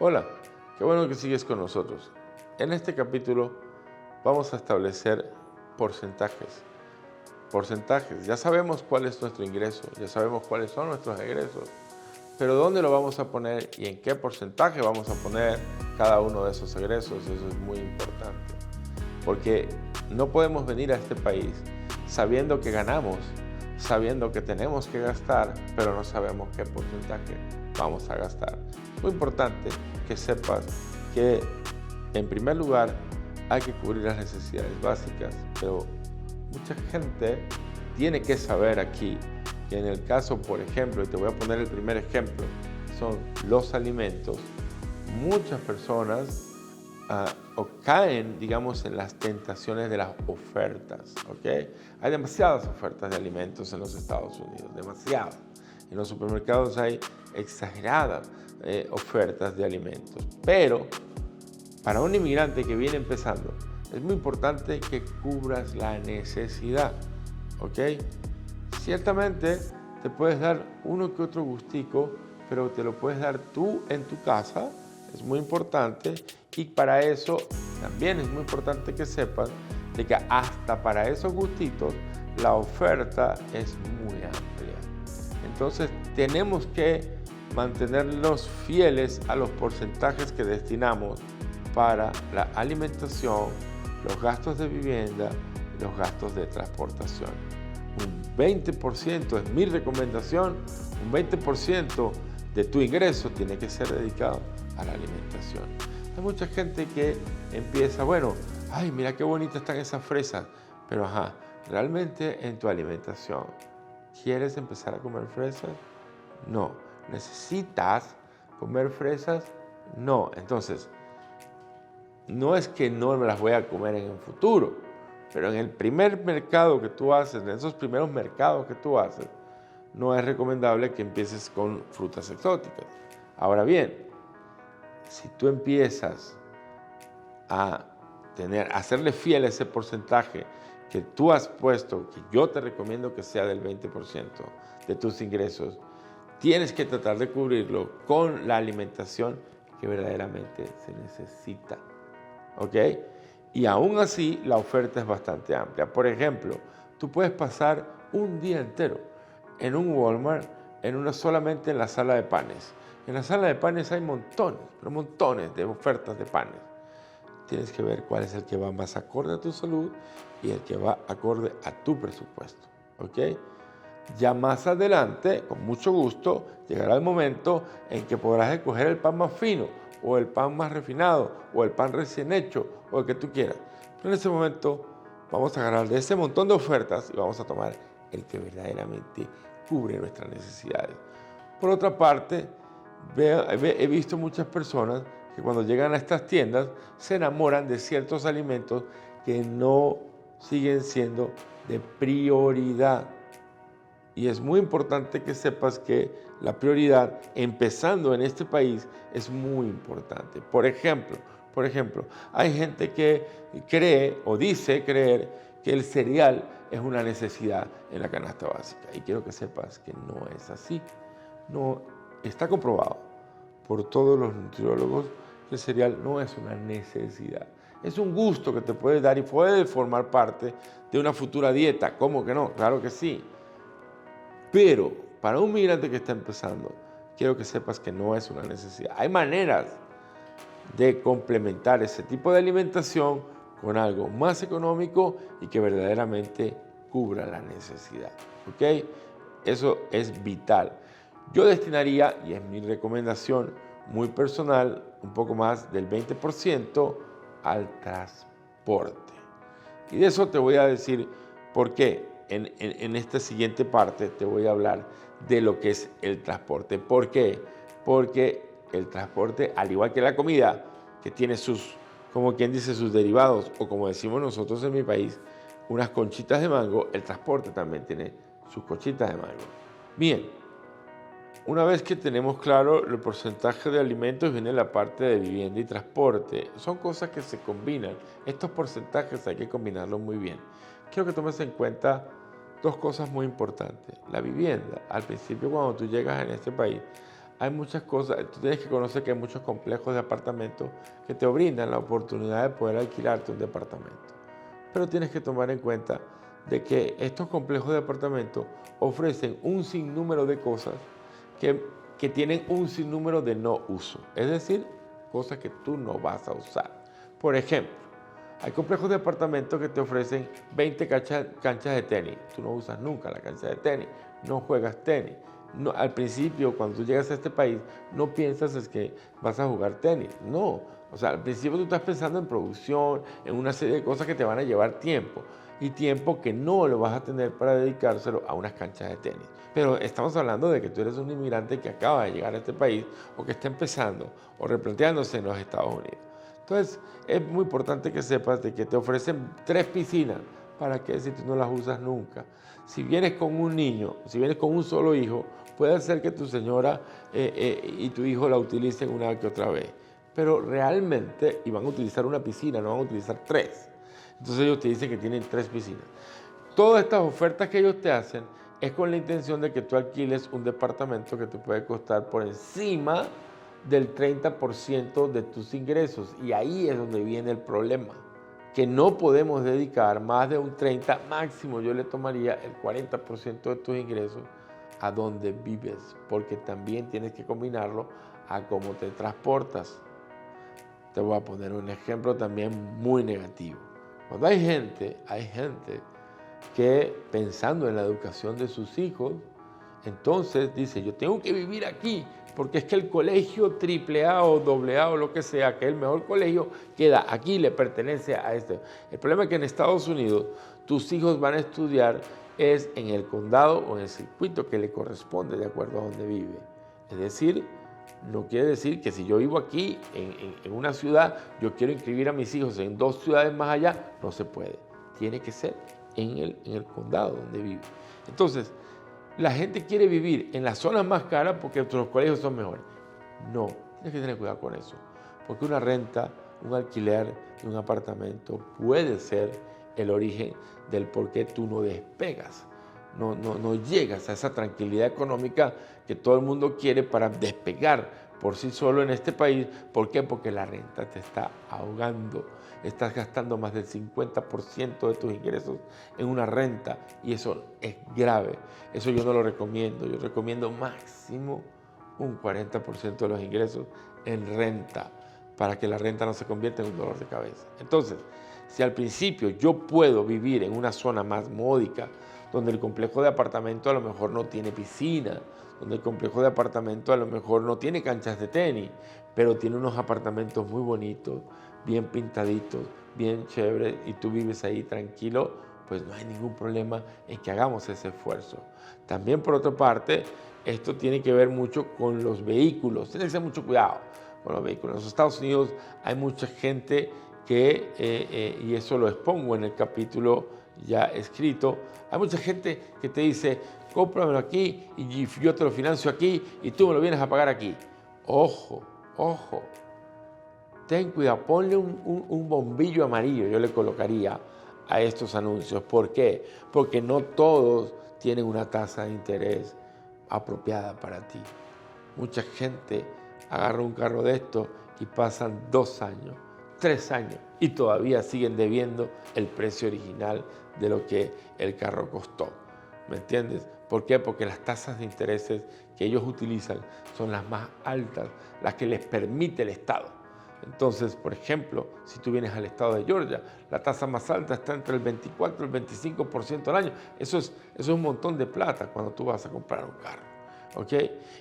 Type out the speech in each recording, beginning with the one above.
Hola, qué bueno que sigues con nosotros. En este capítulo vamos a establecer porcentajes. Porcentajes. Ya sabemos cuál es nuestro ingreso, ya sabemos cuáles son nuestros egresos, pero ¿dónde lo vamos a poner y en qué porcentaje vamos a poner cada uno de esos egresos? Eso es muy importante, porque no podemos venir a este país sabiendo que ganamos, sabiendo que tenemos que gastar, pero no sabemos qué porcentaje vamos a gastar. Es muy importante que sepas que, en primer lugar, hay que cubrir las necesidades básicas, pero mucha gente tiene que saber aquí que en el caso, por ejemplo, y te voy a poner el primer ejemplo, son los alimentos. Muchas personas o caen, digamos, en las tentaciones de las ofertas, ¿ok? Hay demasiadas ofertas de alimentos en los Estados Unidos, demasiadas. En los supermercados hay exageradas ofertas de alimentos, pero para un inmigrante que viene empezando, es muy importante que cubras la necesidad, ¿ok? Ciertamente te puedes dar uno que otro gustico, pero te lo puedes dar tú en tu casa, es muy importante, y para eso también es muy importante que sepas de que hasta para esos gustitos la oferta es muy amplia. Entonces tenemos que mantenernos fieles a los porcentajes que destinamos para la alimentación, los gastos de vivienda y los gastos de transportación. Un 20% es mi recomendación, un 20% de tu ingreso tiene que ser dedicado a la alimentación. Hay mucha gente que empieza, bueno, ay, mira qué bonitas están esas fresas, pero ¿realmente en tu alimentación quieres empezar a comer fresas? No. ¿Necesitas comer fresas? No. Entonces, no es que no me las voy a comer en el futuro, pero en el primer mercado que tú haces, en esos primeros mercados que tú haces, no es recomendable que empieces con frutas exóticas. Ahora bien, si tú empiezas a hacerle fiel a ese porcentaje que tú has puesto, que yo te recomiendo que sea del 20% de tus ingresos, tienes que tratar de cubrirlo con la alimentación que verdaderamente se necesita, ¿ok? Y aún así, la oferta es bastante amplia. Por ejemplo, tú puedes pasar un día entero en un Walmart, solamente en la sala de panes. En la sala de panes hay montones, pero montones de ofertas de panes. Tienes que ver cuál es el que va más acorde a tu salud y el que va acorde a tu presupuesto, ¿ok? Ya más adelante, con mucho gusto, llegará el momento en que podrás escoger el pan más fino, o el pan más refinado, o el pan recién hecho, o el que tú quieras. Pero en ese momento vamos a agarrar de ese montón de ofertas y vamos a tomar el que verdaderamente cubre nuestras necesidades. Por otra parte, he visto muchas personas que cuando llegan a estas tiendas se enamoran de ciertos alimentos que no siguen siendo de prioridad. Y es muy importante que sepas que la prioridad, empezando en este país, es muy importante. Por ejemplo, hay gente que cree o dice creer que el cereal es una necesidad en la canasta básica. Y quiero que sepas que no es así. No está comprobado por todos los nutriólogos que el cereal no es una necesidad. Es un gusto que te puede dar y puede formar parte de una futura dieta. ¿Cómo que no? Claro que sí. Pero para un migrante que está empezando, quiero que sepas que no es una necesidad. Hay maneras de complementar ese tipo de alimentación con algo más económico y que verdaderamente cubra la necesidad, ¿ok? Eso es vital. Yo destinaría, y es mi recomendación muy personal, un poco más del 20% al transporte. Y de eso te voy a decir por qué. En esta siguiente parte te voy a hablar de lo que es el transporte. ¿Por qué? Porque el transporte, al igual que la comida, que tiene sus, como quien dice, sus derivados, o como decimos nosotros en mi país, unas conchitas de mango, el transporte también tiene sus conchitas de mango. Bien, una vez que tenemos claro el porcentaje de alimentos, viene la parte de vivienda y transporte. Son cosas que se combinan. Estos porcentajes hay que combinarlos muy bien. Quiero que tomes en cuenta dos cosas muy importantes. La vivienda. Al principio, cuando tú llegas en este país, hay muchas cosas, tú tienes que conocer que hay muchos complejos de apartamentos que te brindan la oportunidad de poder alquilarte un departamento. Pero tienes que tomar en cuenta de que estos complejos de apartamentos ofrecen un sinnúmero de cosas que tienen un sinnúmero de no uso, es decir, cosas que tú no vas a usar. Por ejemplo, hay complejos de apartamentos que te ofrecen 20 canchas de tenis. Tú no usas nunca la cancha de tenis, no juegas tenis. No, al principio, cuando tú llegas a este país, no piensas es que vas a jugar tenis. No, o sea, al principio tú estás pensando en producción, en una serie de cosas que te van a llevar tiempo. Y tiempo que no lo vas a tener para dedicárselo a unas canchas de tenis. Pero estamos hablando de que tú eres un inmigrante que acaba de llegar a este país o que está empezando o replanteándose en los Estados Unidos. Entonces, es muy importante que sepas de que te ofrecen 3 piscinas. ¿Para qué si tú no las usas nunca? Si vienes con un niño, si vienes con un solo hijo, puede ser que tu señora y tu hijo la utilicen una que otra vez. Pero realmente, y van a utilizar una piscina, no van a utilizar 3. Entonces ellos te dicen que tienen 3 piscinas. Todas estas ofertas que ellos te hacen es con la intención de que tú alquiles un departamento que te puede costar por encima del 30% de tus ingresos. Y ahí es donde viene el problema, que no podemos dedicar más de un 30%, máximo yo le tomaría el 40% de tus ingresos a donde vives, porque también tienes que combinarlo a cómo te transportas. Te voy a poner un ejemplo también muy negativo. Cuando hay gente que pensando en la educación de sus hijos, entonces dice, yo tengo que vivir aquí, porque es que el colegio AAA o AA o lo que sea, que es el mejor colegio, queda aquí, le pertenece a este. El problema es que en Estados Unidos tus hijos van a estudiar es en el condado o en el circuito que le corresponde de acuerdo a donde vive. Es decir, no quiere decir que si yo vivo aquí en una ciudad, yo quiero inscribir a mis hijos en 2 ciudades más allá, no se puede. Tiene que ser en el condado donde vive. Entonces, la gente quiere vivir en las zonas más caras porque los colegios son mejores. No, tienes que tener cuidado con eso. Porque una renta, un alquiler de un apartamento puede ser el origen del por qué tú no despegas. No llegas a esa tranquilidad económica que todo el mundo quiere para despegar por sí solo en este país. ¿Por qué? Porque la renta te está ahogando. Estás gastando más del 50% de tus ingresos en una renta y eso es grave. Eso yo no lo recomiendo. Yo recomiendo máximo un 40% de los ingresos en renta para que la renta no se convierta en un dolor de cabeza. Entonces, si al principio yo puedo vivir en una zona más módica, donde el complejo de apartamento a lo mejor no tiene piscina, donde el complejo de apartamento a lo mejor no tiene canchas de tenis, pero tiene unos apartamentos muy bonitos, bien pintaditos, bien chéveres, y tú vives ahí tranquilo, pues no hay ningún problema en que hagamos ese esfuerzo. También, por otra parte, esto tiene que ver mucho con los vehículos. Tienes que tener mucho cuidado con los vehículos. En los Estados Unidos hay mucha gente que, y eso lo expongo en el capítulo ya escrito, hay mucha gente que te dice, cómpramelo aquí y yo te lo financio aquí y tú me lo vienes a pagar aquí. Ojo, ojo, ten cuidado, ponle un bombillo amarillo, yo le colocaría a estos anuncios. ¿Por qué? Porque no todos tienen una tasa de interés apropiada para ti. Mucha gente agarra un carro de estos y pasan 2 años, 3 años y todavía siguen debiendo el precio original de lo que el carro costó. ¿Me entiendes? ¿Por qué? Porque las tasas de intereses que ellos utilizan son las más altas, las que les permite el Estado. Entonces, por ejemplo, si tú vienes al estado de Georgia, la tasa más alta está entre el 24 y el 25% al año. Eso es un montón de plata cuando tú vas a comprar un carro. ¿Ok?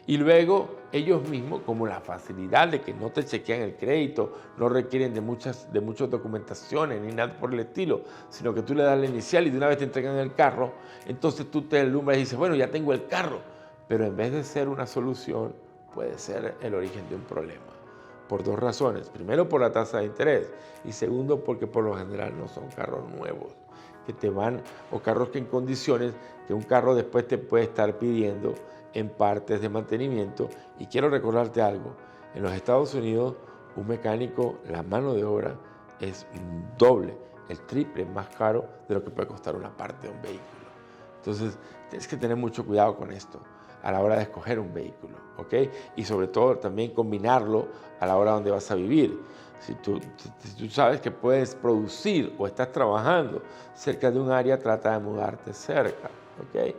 Y luego ellos mismos, como la facilidad de que no te chequean el crédito, no requieren de muchas documentaciones ni nada por el estilo, sino que tú le das la inicial y de una vez te entregan el carro, entonces tú te alumbras y dices, bueno, ya tengo el carro. Pero en vez de ser una solución, puede ser el origen de un problema. Por 2 razones. Primero, por la tasa de interés. Y segundo, porque por lo general no son carros nuevos que te van, o carros que en condiciones que un carro después te puede estar pidiendo en partes de mantenimiento. Y quiero recordarte algo. En los Estados Unidos, un mecánico, la mano de obra es doble, el triple más caro de lo que puede costar una parte de un vehículo. Entonces, tienes que tener mucho cuidado con esto. a la hora de escoger un vehículo, ¿ok? Y sobre todo también combinarlo a la hora donde vas a vivir. Si tú sabes que puedes producir o estás trabajando cerca de un área, trata de mudarte cerca, ¿ok?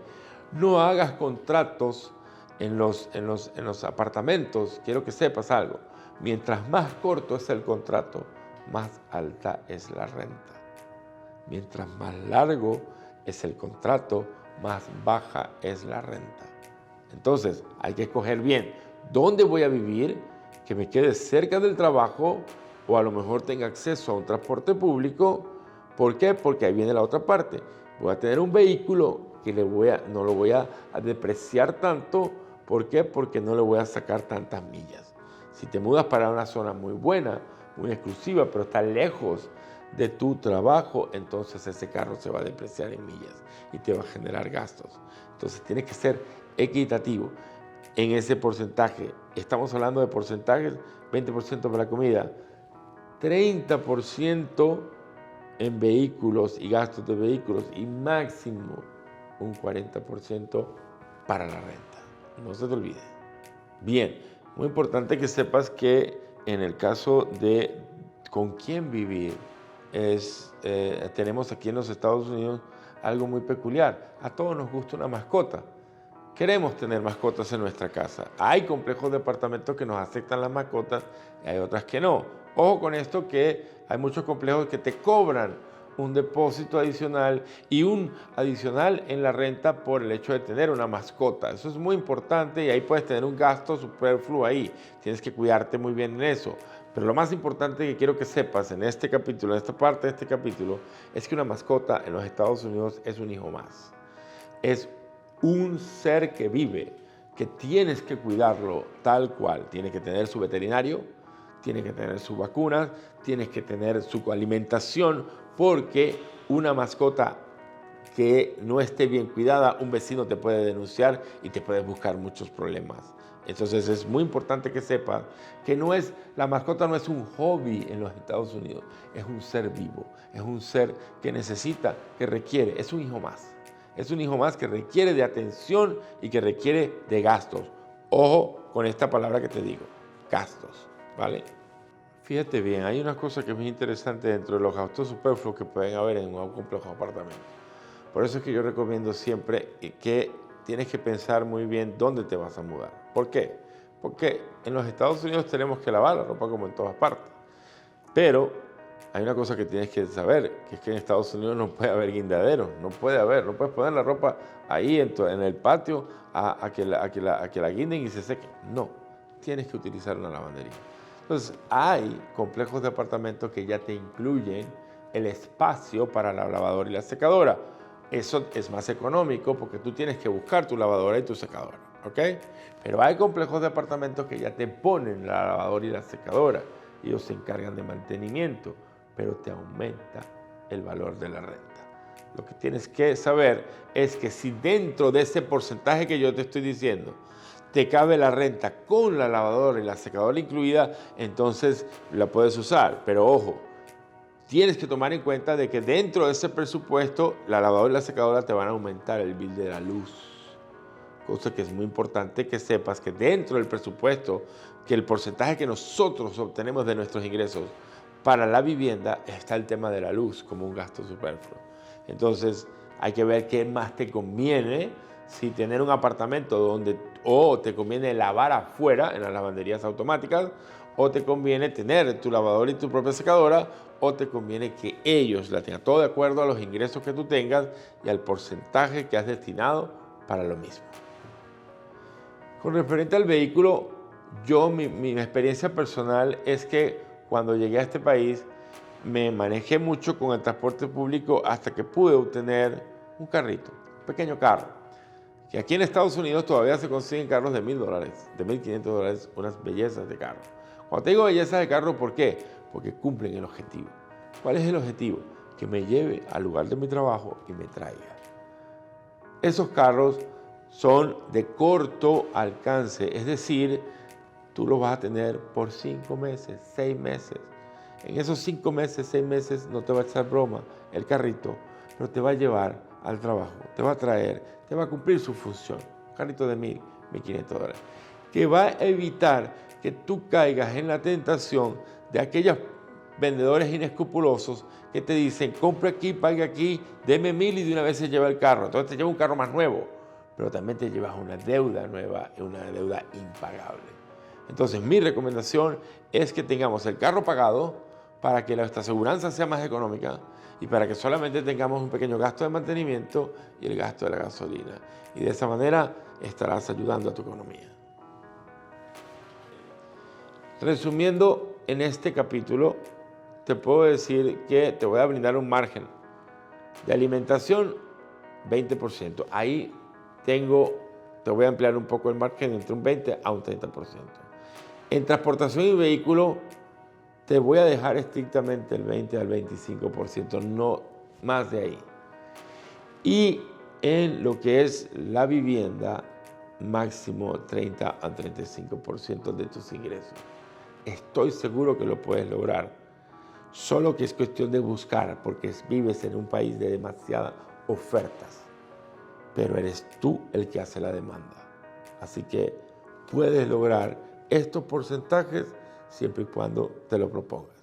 No hagas contratos en los apartamentos. Quiero que sepas algo. Mientras más corto es el contrato, más alta es la renta. Mientras más largo es el contrato, más baja es la renta. Entonces, hay que escoger bien dónde voy a vivir, que me quede cerca del trabajo o a lo mejor tenga acceso a un transporte público. ¿Por qué? Porque ahí viene la otra parte. Voy a tener un vehículo que no lo voy a depreciar tanto. ¿Por qué? Porque no le voy a sacar tantas millas. Si te mudas para una zona muy buena, muy exclusiva, pero está lejos de tu trabajo, entonces ese carro se va a depreciar en millas y te va a generar gastos. Entonces tienes que ser equitativo en ese porcentaje. Estamos hablando de porcentajes, 20% para la comida, 30% en vehículos y gastos de vehículos y máximo un 40% para la renta. No se te olvide. Bien, muy importante que sepas que en el caso de con quién vivir, tenemos aquí en los Estados Unidos algo muy peculiar. A todos nos gusta una mascota. Queremos tener mascotas en nuestra casa. Hay complejos de apartamentos que nos aceptan las mascotas y hay otras que no. Ojo con esto, que hay muchos complejos que te cobran un depósito adicional y un adicional en la renta por el hecho de tener una mascota. Eso es muy importante y ahí puedes tener un gasto superfluo ahí. Tienes que cuidarte muy bien en eso. Pero lo más importante que quiero que sepas en este capítulo, en esta parte de este capítulo, es que una mascota en los Estados Unidos es un hijo más. Es un ser que vive, que tienes que cuidarlo tal cual. Tiene que tener su veterinario, tiene que tener sus vacunas, tienes que tener su alimentación, porque una mascota que no esté bien cuidada, un vecino te puede denunciar y te puede buscar muchos problemas. Entonces es muy importante que sepas que la mascota no es un hobby en los Estados Unidos, es un ser vivo, es un ser que necesita, que requiere, es un hijo más. Es un hijo más que requiere de atención y que requiere de gastos. Ojo con esta palabra que te digo, gastos, ¿vale? Fíjate bien, hay una cosa que es muy interesante dentro de los gastos superfluos que pueden haber en un complejo de apartamentos. Por eso es que yo recomiendo siempre que tienes que pensar muy bien dónde te vas a mudar. ¿Por qué? Porque en los Estados Unidos tenemos que lavar la ropa como en todas partes. Pero hay una cosa que tienes que saber, que es que en Estados Unidos no puede haber guindaderos, no puedes poner la ropa ahí en el patio a que la guinden y se seque. No, tienes que utilizar una lavandería. Entonces, hay complejos de apartamentos que ya te incluyen el espacio para la lavadora y la secadora. Eso es más económico porque tú tienes que buscar tu lavadora y tu secadora, ¿ok? Pero hay complejos de apartamentos que ya te ponen la lavadora y la secadora. Ellos se encargan de mantenimiento, pero te aumenta el valor de la renta. Lo que tienes que saber es que si dentro de ese porcentaje que yo te estoy diciendo, te cabe la renta con la lavadora y la secadora incluida, entonces la puedes usar. Pero ojo, tienes que tomar en cuenta de que dentro de ese presupuesto, la lavadora y la secadora te van a aumentar el bill de la luz. Cosa que es muy importante que sepas que dentro del presupuesto, que el porcentaje que nosotros obtenemos de nuestros ingresos para la vivienda, está el tema de la luz como un gasto superfluo. Entonces, hay que ver qué más te conviene, si tener un apartamento donde o te conviene lavar afuera en las lavanderías automáticas, o te conviene tener tu lavadora y tu propia secadora, o te conviene que ellos la tengan, todo de acuerdo a los ingresos que tú tengas y al porcentaje que has destinado para lo mismo. Con referente al vehículo, mi experiencia personal es que cuando llegué a este país me manejé mucho con el transporte público hasta que pude obtener un carrito, un pequeño carro, que aquí en Estados Unidos todavía se consiguen carros de $1,000, de $1,500, unas bellezas de carro. Cuando te digo bellezas de carro, ¿por qué? Porque cumplen el objetivo. ¿Cuál es el objetivo? Que me lleve al lugar de mi trabajo y me traiga. Esos carros son de corto alcance, es decir, tú los vas a tener por 5 meses, 6 meses. En esos 5 meses, 6 meses no te va a echar broma el carrito, pero te va a llevar al trabajo, te va a traer, te va a cumplir su función, un carrito de $1,500, que va a evitar que tú caigas en la tentación de aquellos vendedores inescrupulosos que te dicen, compre aquí, pague aquí, deme 1,000 y de una vez se lleva el carro. Entonces te lleva un carro más nuevo, pero también te llevas una deuda nueva, una deuda impagable. Entonces mi recomendación es que tengamos el carro pagado para que nuestra aseguranza sea más económica y para que solamente tengamos un pequeño gasto de mantenimiento y el gasto de la gasolina. Y de esa manera estarás ayudando a tu economía. Resumiendo en este capítulo, te puedo decir que te voy a brindar un margen de alimentación 20%. Ahí te voy a ampliar un poco el margen entre un 20 a un 30%. En transportación y vehículo te voy a dejar estrictamente el 20 al 25%, no más de ahí. Y en lo que es la vivienda, máximo 30 al 35% de tus ingresos. Estoy seguro que lo puedes lograr, solo que es cuestión de buscar, porque vives en un país de demasiadas ofertas, pero eres tú el que hace la demanda. Así que puedes lograr estos porcentajes siempre y cuando te lo propongas.